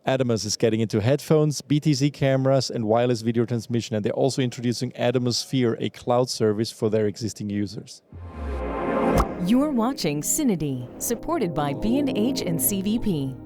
Atomos is getting into headphones, PTZ cameras, and wireless video transmission, and they're also introducing ATOMOSphere, a cloud service for their existing users. You're watching CineD, supported by B&H and CVP.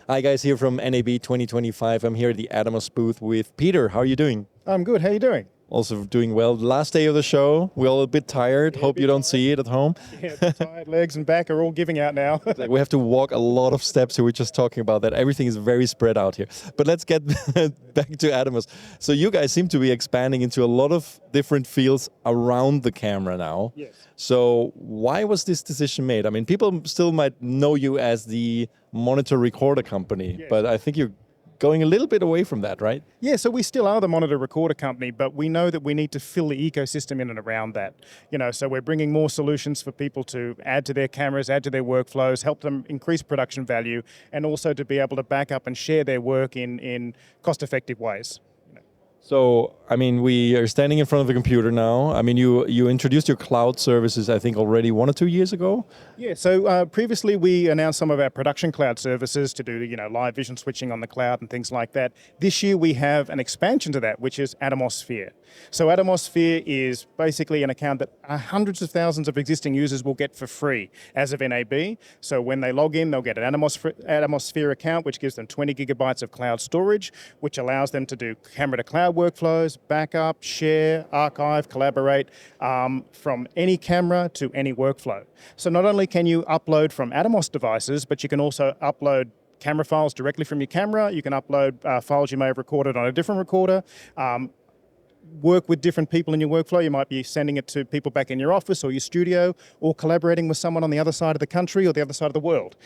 Hi guys, here from NAB 2025. I'm here at the Atomos booth with Peter. How are you doing? I'm good. How are you doing? Also doing well. Last day of the show. We're all a bit tired. Hope you don't see it at home. Yeah, tired legs and back are all giving out now. We have to walk a lot of steps here. We're just talking about that. Everything is very spread out here. But let's get back to Atomos. So you guys seem to be expanding into a lot of different fields around the camera now. Yes. So why was this decision made? I mean, people still might know you as the monitor recorder company, yes. But I think you're going a little bit away from that, right? Yeah, so we still are the monitor recorder company, but we know that we need to fill the ecosystem in and around that. So we're bringing more solutions for people to add to their cameras, add to their workflows, help them increase production value, and also to be able to back up and share their work in cost-effective ways. So, I mean, we are standing in front of the computer now. I mean, you introduced your cloud services, I think, already 1 or 2 years ago? Yeah, so previously we announced some of our production cloud services to do, live vision switching on the cloud and things like that. This year we have an expansion to that, which is ATOMOSphere. So ATOMOSphere is basically an account that hundreds of thousands of existing users will get for free as of NAB. So when they log in, they'll get an ATOMOSphere account, which gives them 20 gigabytes of cloud storage, which allows them to do camera-to-cloud workflows, backup, share, archive, collaborate from any camera to any workflow. So not only can you upload from Atomos devices, but you can also upload camera files directly from your camera. You can upload files you may have recorded on a different recorder. Work with different people in your workflow. You might be sending it to people back in your office or your studio, or collaborating with someone on the other side of the country or the other side of the world.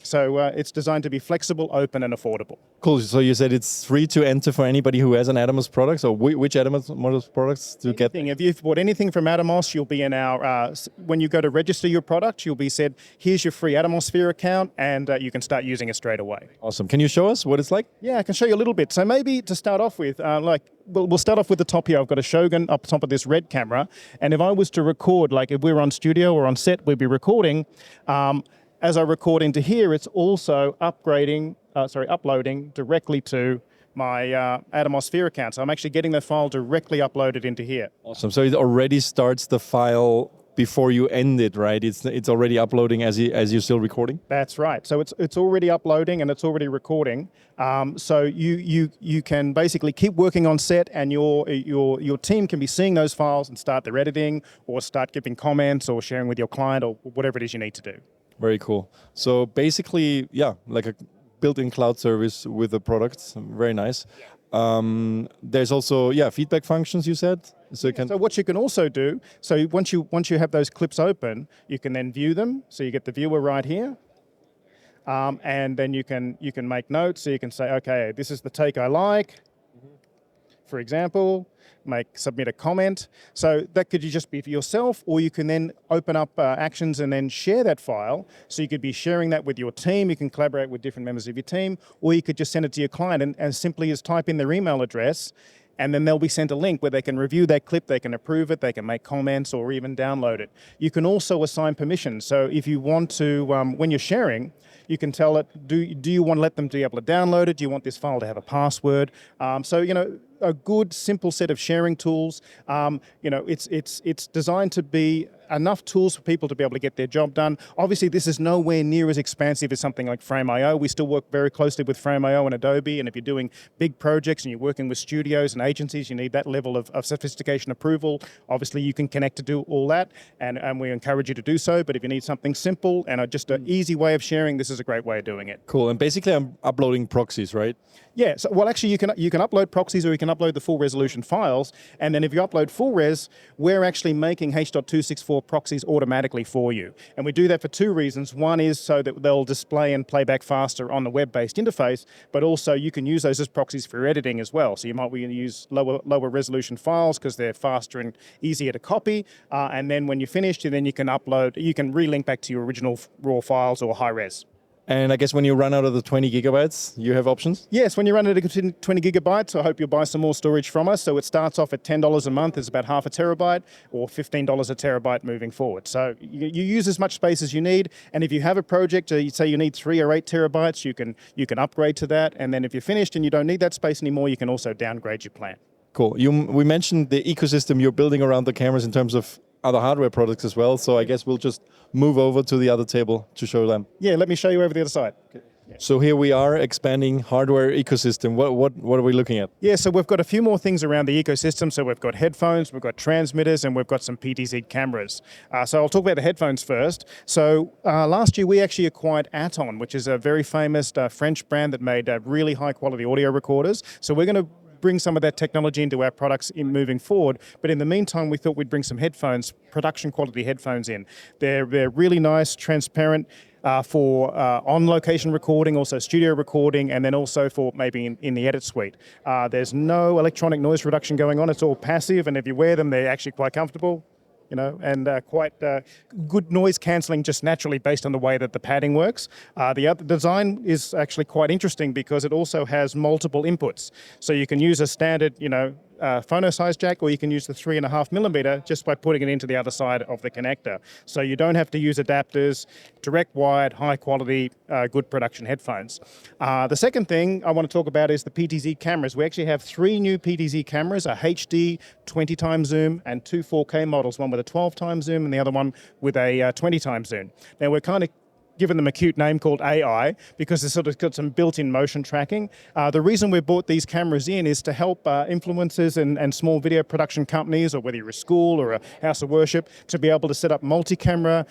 So it's designed to be flexible, open, and affordable. Cool. So you said it's free to enter for anybody who has an Atomos product. So which Atomos products to get? If you've bought anything from Atomos, you'll be in our. When you go to register your product, you'll be said, "Here's your free ATOMOSphere account," and you can start using it straight away. Awesome. Can you show us what it's like? Yeah, I can show you a little bit. So maybe to start off with, we'll start off with the top here. I've got a Shogun up top of this red camera, and if I was to record, like if we were on studio or on set, we'd be recording. As I record into here, it's also uploading directly to my ATOMOSphere account. So I'm actually getting the file directly uploaded into here. Awesome. So it already starts the file before you end it, right? It's already uploading as you're still recording? That's right. So it's already uploading and it's already recording. So you can basically keep working on set, and your team can be seeing those files and start their editing or start giving comments or sharing with your client or whatever it is you need to do. Very cool. So basically, yeah, like a built-in cloud service with the products. Very nice. There's also feedback functions, you said. So what you can also do, so once you have those clips open, you can then view them. So you get the viewer right here, and then you can make notes. So you can say, okay, this is the take I like, for example. Submit a comment. So that could just be for yourself, or you can then open up actions and then share that file. So you could be sharing that with your team. You can collaborate with different members of your team, or you could just send it to your client and as simply as type in their email address, and then they'll be sent a link where they can review that clip, they can approve it, they can make comments or even download it. You can also assign permissions. So if you want to, when you're sharing, you can tell it, do you want to let them be able to download it? Do you want this file to have a password? A good, simple set of sharing tools. It's designed to be enough tools for people to be able to get their job done. Obviously, this is nowhere near as expansive as something like Frame.io. We still work very closely with Frame.io and Adobe, and if you're doing big projects and you're working with studios and agencies, you need that level of sophistication approval. Obviously, you can connect to do all that, and we encourage you to do so, but if you need something simple and just an easy way of sharing, this is a great way of doing it. Cool, and basically I'm uploading proxies, right? Yeah, so, well actually you can upload proxies, or you can upload the full resolution files, and then if you upload full res, we're actually making H.264 proxies automatically for you. And we do that for two reasons. One is so that they'll display and play back faster on the web-based interface, but also you can use those as proxies for editing as well. So you might use lower resolution files because they're faster and easier to copy, and then when you're finished, then you can relink back to your original raw files or high res. And I guess when you run out of the 20 gigabytes, you have options? Yes, when you run out of 20 gigabytes, I hope you'll buy some more storage from us. So it starts off at $10 a month, it's about half a terabyte, or $15 a terabyte moving forward. So you use as much space as you need, and if you have a project, you say you need 3 or 8 terabytes, you can upgrade to that, and then if you're finished and you don't need that space anymore, you can also downgrade your plan. Cool. We mentioned the ecosystem you're building around the cameras in terms of other hardware products as well, so I guess we'll just move over to the other table to show them. Yeah, let me show you over the other side. So here we are expanding hardware ecosystem. What are we looking at? Yeah, so we've got a few more things around the ecosystem. So we've got headphones, we've got transmitters, and we've got some PTZ cameras. So I'll talk about the headphones first. So last year we actually acquired Atomos, which is a very famous French brand that made really high quality audio recorders. So we're going to bring some of that technology into our products in moving forward. But in the meantime, we thought we'd bring some headphones, production quality headphones in. They're really nice, transparent, for on-location recording, also studio recording, and then also for maybe in the edit suite. There's no electronic noise reduction going on. It's all passive, and if you wear them, they're actually quite comfortable. And quite good noise cancelling just naturally based on the way that the padding works. The other design is actually quite interesting because it also has multiple inputs. So you can use a standard, phono size jack, or you can use the 3.5mm just by putting it into the other side of the connector. So you don't have to use adapters, direct wired, high quality, good production headphones. The second thing I want to talk about is the PTZ cameras. We actually have 3 new PTZ cameras, a HD 20 times zoom and 2 4K models, one with a 12 times zoom and the other one with a 20 times zoom. Now we're kind of given them a cute name called AI because they've sort of got some built-in motion tracking. The reason we brought these cameras in is to help influencers and small video production companies, or whether you're a school or a house of worship, to be able to set up multi-camera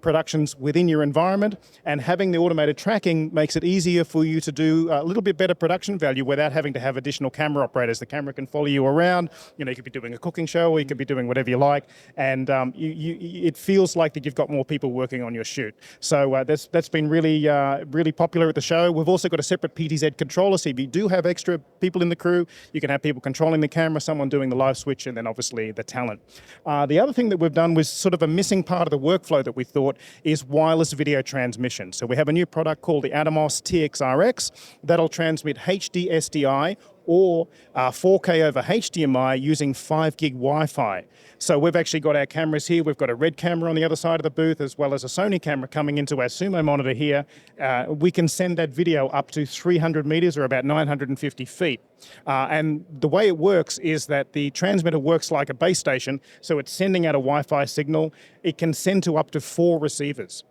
productions within your environment. And having the automated tracking makes it easier for you to do a little bit better production value without having to have additional camera operators. The camera can follow you around. You could be doing a cooking show, or you could be doing whatever you like, and it feels like that you've got more people working on your shoot. So that's been really popular at the show. We've also got a separate PTZ controller, so if you do have extra people in the crew, you can have people controlling the camera, someone doing the live switch, and then obviously the talent. The other thing that we've done was sort of a missing part of the workflow that we thought is wireless video transmission. So we have a new product called the Atomos TXRX that'll transmit HD SDI or 4K over HDMI using 5 gig Wi-Fi. So we've actually got our cameras here. We've got a red camera on the other side of the booth, as well as a Sony camera coming into our Sumo monitor here. We can send that video up to 300 meters, or about 950 feet. And the way it works is that the transmitter works like a base station, so it's sending out a Wi-Fi signal. It can send to up to 4 receivers.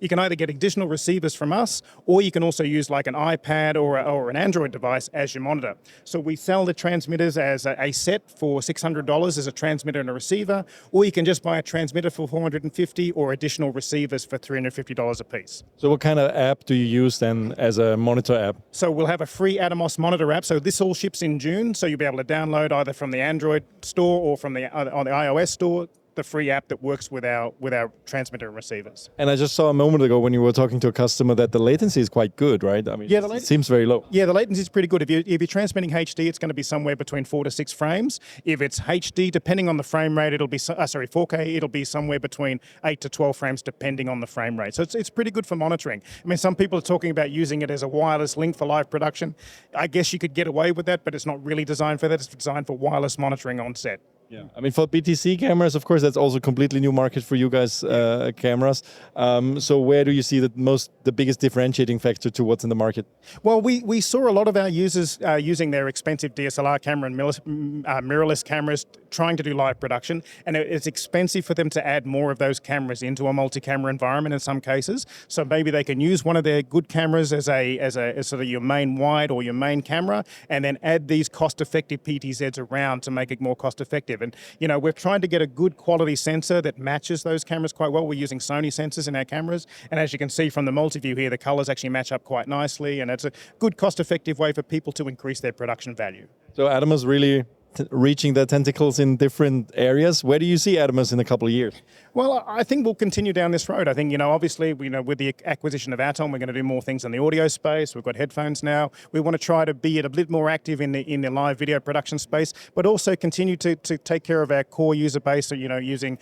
You can either get additional receivers from us, or you can also use like an iPad or an Android device as your monitor. So we sell the transmitters as a set for $600 as a transmitter and a receiver, or you can just buy a transmitter for $450 or additional receivers for $350 a piece. So what kind of app do you use then as a monitor app? So we'll have a free Atomos monitor app. So this all ships in June, so you'll be able to download either from the Android store or from on the iOS store, the free app that works with our transmitter and receivers. And I just saw a moment ago when you were talking to a customer that the latency is quite good, right? I mean, yeah, it seems very low. Yeah, the latency is pretty good. If you're transmitting HD, it's going to be somewhere between 4 to 6 frames. If it's HD, depending on the frame rate, it'll be 4K, it'll be somewhere between 8 to 12 frames, depending on the frame rate. So it's pretty good for monitoring. I mean, some people are talking about using it as a wireless link for live production. I guess you could get away with that, but it's not really designed for that. It's designed for wireless monitoring on set. Yeah, I mean, for PTZ cameras, of course, that's also a completely new market for you guys, cameras. So where do you see the biggest differentiating factor to what's in the market? Well, we saw a lot of our users using their expensive DSLR camera and mirrorless cameras trying to do live production, and it's expensive for them to add more of those cameras into a multi-camera environment in some cases. So maybe they can use one of their good cameras as sort of your main wide or your main camera, and then add these cost-effective PTZs around to make it more cost-effective. And we're trying to get a good quality sensor that matches those cameras quite well. We're using Sony sensors in our cameras, and as you can see from the multi-view here, the colors actually match up quite nicely, and it's a good cost-effective way for people to increase their production value. So Atomos really reaching their tentacles in different areas. Where do you see Atomos in a couple of years? Well, I think we'll continue down this road. I think, obviously, with the acquisition of Atom, we're going to do more things in the audio space. We've got headphones now. We want to try to be a bit more active in the live video production space, but also continue to take care of our core user base. So, using,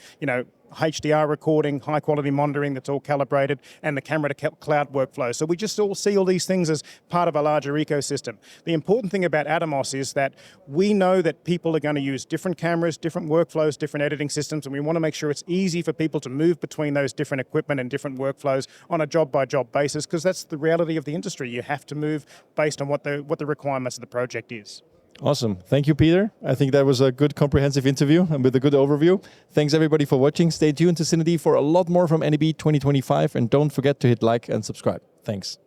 HDR recording, high quality monitoring that's all calibrated, and the camera to cloud workflow. So we just all see all these things as part of a larger ecosystem. The important thing about Atomos is that we know that people are going to use different cameras, different workflows, different editing systems, and we want to make sure it's easy for people to move between those different equipment and different workflows on a job-by-job basis, because that's the reality of the industry. You have to move based on what the requirements of the project is. Awesome. Thank you, Peter. I think that was a good comprehensive interview and with a good overview. Thanks everybody for watching. Stay tuned to CineD for a lot more from NAB 2025, and don't forget to hit like and subscribe. Thanks.